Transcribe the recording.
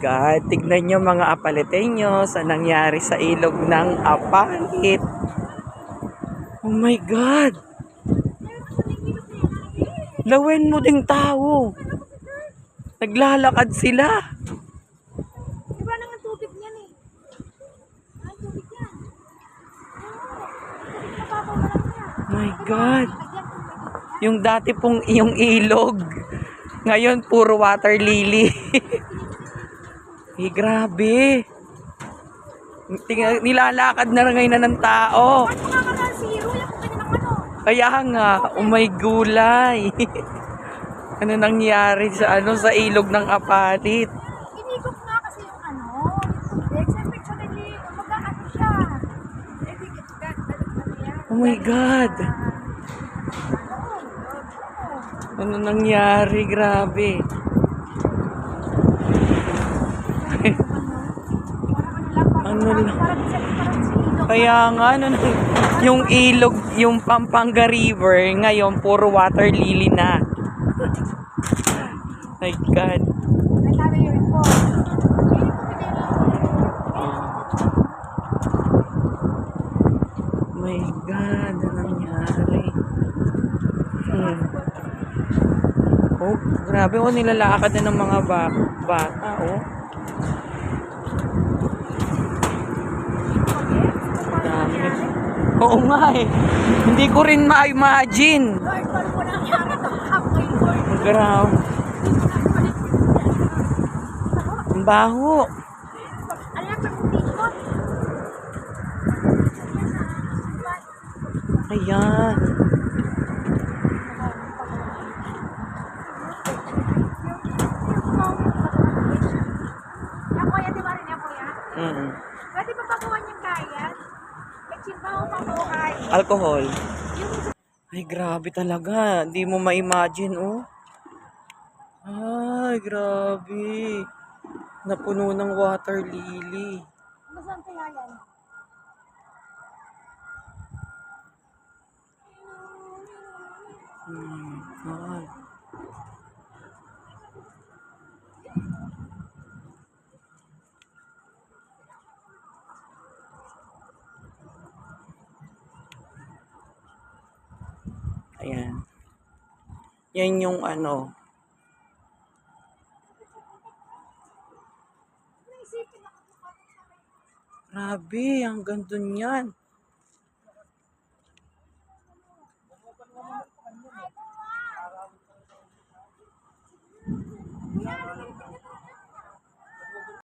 God, tignan nyo mga apaliteño sa nangyari sa ilog ng Apalit. Oh my God! Lawen mo ding tao. Naglalakad sila. Diba nang ang tubig niyan eh? Ang tubig yan. My God! Yung dati pong yung ilog. Ngayon, puro water lily. Grabe. Nilalakad na ngayon na ng tao. Bakit makakaroon si Hero? Yung kanyang ano? Kaya nga, umay gulay. Ano nangyari sa sa ilog ng Apalit? Inigop nga kasi yung ano, yung tubig. Siyempre, suddenly, mag-ano siya. Eh, di, Oh my God. Ano nangyari? Grabe. Ano lang. Kaya nga, yung ilog, yung Pampanga River, ngayon, puro water lily na. My God. Ang dami yung po. My God, ano nangyari? Oh, grabe. Oh, nilalakad na ng mga bata, oh. Dami. Oo nga eh. Hindi ko rin ma-imagine. Lord, paano po nangyari ito? Halfway, Lord. Grabe. Ang baho. Ano yan, pag-tikot? Ayan. Yan, kuya, di ba rin yan, kuya? Pwede ba baguhan yung kayat? May chimbaho mabuhay. Alcohol. Ay, grabe talaga. Hindi mo ma-imagine, oh. Ay, grabe. Napuno ng water lily. Nasaan kaya yan? God. Ayan. Yan yung ano. Grabe, hanggang dun yan.